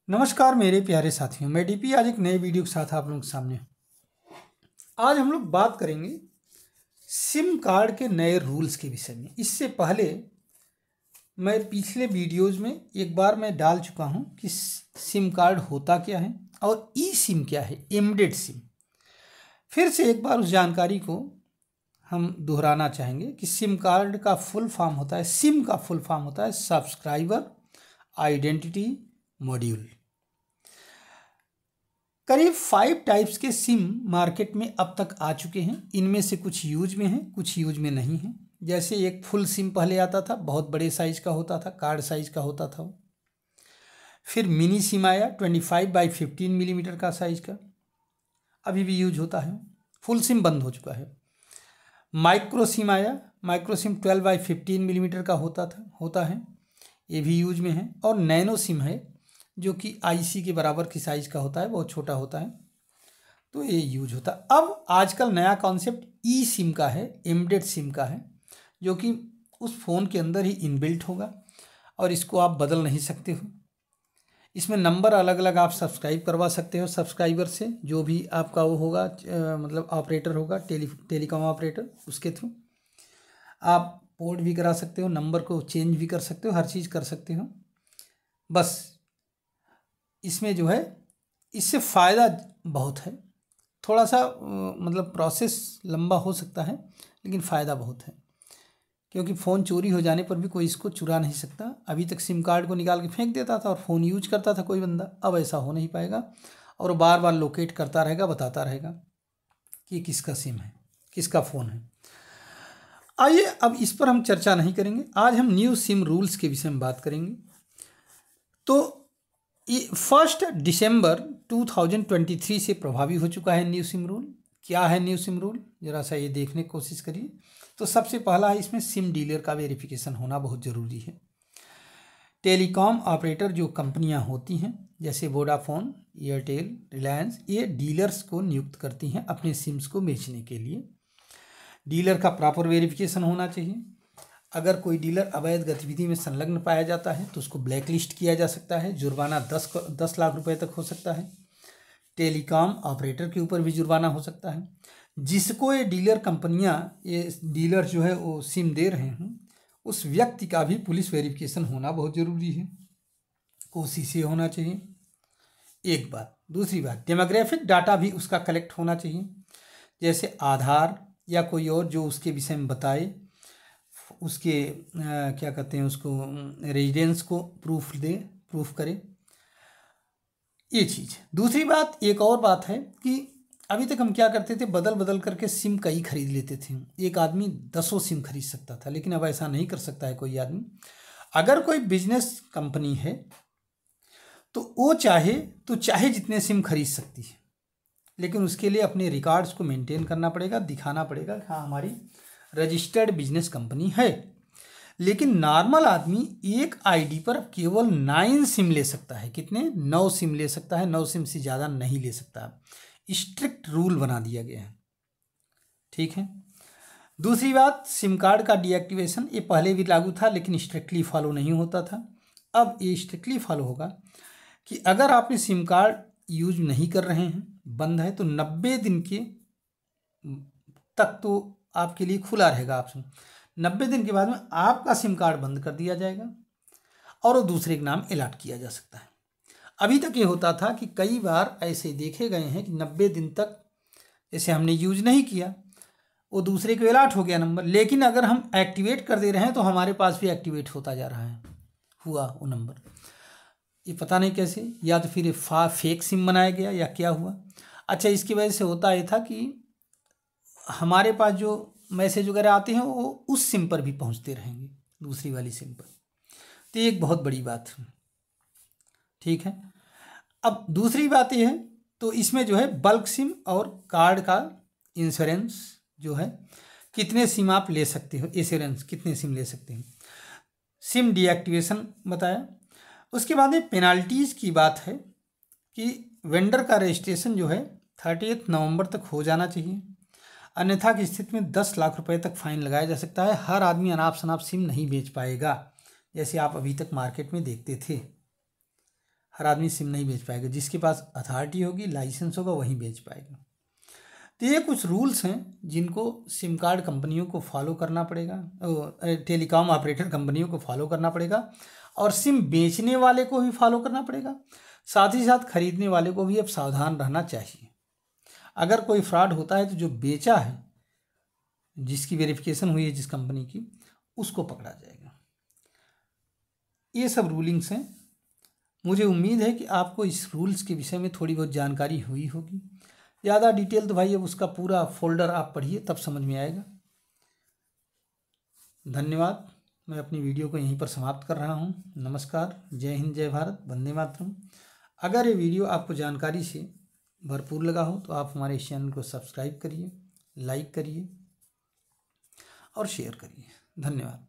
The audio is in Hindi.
नमस्कार मेरे प्यारे साथियों, मैं डीपी आज एक नए वीडियो के साथ आप लोगों के सामने। आज हम लोग बात करेंगे सिम कार्ड के नए रूल्स के विषय में। इससे पहले मैं पिछले वीडियोज़ में एक बार मैं डाल चुका हूं कि सिम कार्ड होता क्या है और ई सिम क्या है, एम्बेडेड सिम। फिर से एक बार उस जानकारी को हम दोहराना चाहेंगे कि सिम कार्ड का फुल फॉर्म होता है, सिम का फुल फॉर्म होता है सब्सक्राइबर आइडेंटिटी मॉड्यूल। करीब 5 टाइप्स के सिम मार्केट में अब तक आ चुके हैं। इनमें से कुछ यूज में हैं, कुछ यूज में नहीं हैं। जैसे एक फुल सिम पहले आता था, बहुत बड़े साइज का होता था, कार्ड साइज का होता था वो। फिर मिनी सिम आया 25x15 मिलीमीटर का साइज का, अभी भी यूज होता है। फुल सिम बंद हो चुका है। माइक्रो सिम आया, माइक्रो सिम 12x15 मिलीमीटर का होता है, ये भी यूज में है। और नैनो सिम है जो कि आईसी के बराबर की साइज का होता है, बहुत छोटा होता है, तो ये यूज होता है। अब आजकल नया कॉन्सेप्ट ई सिम का है, एम्बेडेड सिम का है, जो कि उस फ़ोन के अंदर ही इनबिल्ट होगा और इसको आप बदल नहीं सकते हो। इसमें नंबर अलग अलग आप सब्सक्राइब करवा सकते हो सब्सक्राइबर से, जो भी आपका वो होगा, मतलब ऑपरेटर होगा, टेलीकॉम ऑपरेटर, उसके थ्रू आप पोर्ट भी करा सकते हो, नंबर को चेंज भी कर सकते हो, हर चीज़ कर सकते हो। बस इसमें जो है, इससे फ़ायदा बहुत है। थोड़ा सा मतलब प्रोसेस लंबा हो सकता है, लेकिन फ़ायदा बहुत है, क्योंकि फ़ोन चोरी हो जाने पर भी कोई इसको चुरा नहीं सकता। अभी तक सिम कार्ड को निकाल के फेंक देता था और फ़ोन यूज करता था कोई बंदा, अब ऐसा हो नहीं पाएगा और वो बार बार लोकेट करता रहेगा, बताता रहेगा कि किसका सिम है, किसका फ़ोन है। आइए अब इस पर हम चर्चा नहीं करेंगे, आज हम न्यू सिम रूल्स के विषय में बात करेंगे। तो 1 दिसंबर 2023 से प्रभावी हो चुका है न्यू सिम रूल। क्या है न्यू सिम रूल, जरा सा ये देखने की कोशिश करिए। तो सबसे पहला है, इसमें सिम डीलर का वेरिफिकेशन होना बहुत ज़रूरी है। टेलीकॉम ऑपरेटर जो कंपनियां होती हैं, जैसे वोडाफोन, एयरटेल, रिलायंस, ये डीलर्स को नियुक्त करती हैं अपने सिम्स को बेचने के लिए। डीलर का प्रॉपर वेरिफिकेशन होना चाहिए। अगर कोई डीलर अवैध गतिविधि में संलग्न पाया जाता है तो उसको ब्लैक लिस्ट किया जा सकता है, जुर्माना 10 लाख रुपए तक हो सकता है। टेलीकॉम ऑपरेटर के ऊपर भी जुर्माना हो सकता है। जिसको ये डीलर कंपनियां, ये डीलर जो है वो सिम दे रहे हैं, उस व्यक्ति का भी पुलिस वेरिफिकेशन होना बहुत ज़रूरी है, कोशिश ये होना चाहिए, एक बात। दूसरी बात, डेमोग्राफिक डाटा भी उसका कलेक्ट होना चाहिए, जैसे आधार या कोई और जो उसके विषय में बताए, उसके क्या कहते हैं उसको, रेजिडेंस को प्रूफ करे, ये चीज़। दूसरी बात, एक और बात है कि अभी तक हम क्या करते थे, बदल बदल करके सिम कई खरीद लेते थे। एक आदमी 10 सिम खरीद सकता था, लेकिन अब ऐसा नहीं कर सकता है कोई आदमी। अगर कोई बिजनेस कंपनी है तो वो चाहे जितने सिम खरीद सकती है, लेकिन उसके लिए अपने रिकॉर्ड्स को मेंटेन करना पड़ेगा, दिखाना पड़ेगा कि हाँ हमारी रजिस्टर्ड बिजनेस कंपनी है। लेकिन नॉर्मल आदमी एक आईडी पर केवल 9 सिम ले सकता है। कितने? 9 सिम ले सकता है, 9 सिम से ज़्यादा नहीं ले सकता। स्ट्रिक्ट रूल बना दिया गया है, ठीक है। दूसरी बात, सिम कार्ड का डीएक्टिवेशन, ये पहले भी लागू था लेकिन स्ट्रिक्टली फॉलो नहीं होता था। अब ये स्ट्रिक्टली फॉलो होगा कि अगर आपने सिम कार्ड यूज नहीं कर रहे हैं, बंद है, तो 90 दिन के तक तो आपके लिए खुला रहेगा ऑप्शन। 90 दिन के बाद में आपका सिम कार्ड बंद कर दिया जाएगा और वो दूसरे के नाम अलॉट किया जा सकता है। अभी तक ये होता था कि कई बार ऐसे देखे गए हैं कि 90 दिन तक जैसे हमने यूज नहीं किया, वो दूसरे को अलॉट हो गया नंबर, लेकिन अगर हम एक्टिवेट कर दे रहे हैं तो हमारे पास भी एक्टिवेट होता जा रहा है, हुआ वो नंबर। ये पता नहीं कैसे, या तो फिर फेक सिम बनाया गया या क्या हुआ। अच्छा, इसकी वजह से होता ये था कि हमारे पास जो मैसेज वगैरह आते हैं वो उस सिम पर भी पहुंचते रहेंगे, दूसरी वाली सिम पर। तो ये एक बहुत बड़ी बात है, ठीक है। अब दूसरी बात ये है, तो इसमें जो है बल्क सिम और कार्ड का इंश्योरेंस जो है, कितने सिम आप ले सकते हो, इंश्योरेंस कितने सिम ले सकते हैं, सिम डीएक्टिवेशन बताया। उसके बाद में पेनाल्टीज़ की बात है कि वेंडर का रजिस्ट्रेशन जो है 30 नवंबर तक हो जाना चाहिए, अन्यथा की स्थिति में 10 लाख रुपए तक फाइन लगाया जा सकता है। हर आदमी अनाप शनाप सिम नहीं बेच पाएगा, जैसे आप अभी तक मार्केट में देखते थे। हर आदमी सिम नहीं बेच पाएगा, जिसके पास अथॉरिटी होगी, लाइसेंस होगा, वही बेच पाएगा। तो ये कुछ रूल्स हैं जिनको सिम कार्ड कंपनियों को फॉलो करना पड़ेगा, टेलीकॉम ऑपरेटर कंपनियों को फॉलो करना पड़ेगा, और सिम बेचने वाले को भी फॉलो करना पड़ेगा। साथ ही साथ खरीदने वाले को भी अब सावधान रहना चाहिए। अगर कोई फ्रॉड होता है तो जो बेचा है, जिसकी वेरिफिकेशन हुई है जिस कंपनी की, उसको पकड़ा जाएगा। ये सब रूलिंग्स हैं। मुझे उम्मीद है कि आपको इस रूल्स के विषय में थोड़ी बहुत जानकारी हुई होगी। ज़्यादा डिटेल तो भाई अब उसका पूरा फोल्डर आप पढ़िए, तब समझ में आएगा। धन्यवाद। मैं अपनी वीडियो को यहीं पर समाप्त कर रहा हूँ। नमस्कार, जय हिंद, जय भारत, वंदे मातरम। अगर ये वीडियो आपको जानकारी से भरपूर लगा हो तो आप हमारे इस चैनल को सब्सक्राइब करिए, लाइक करिए और शेयर करिए। धन्यवाद।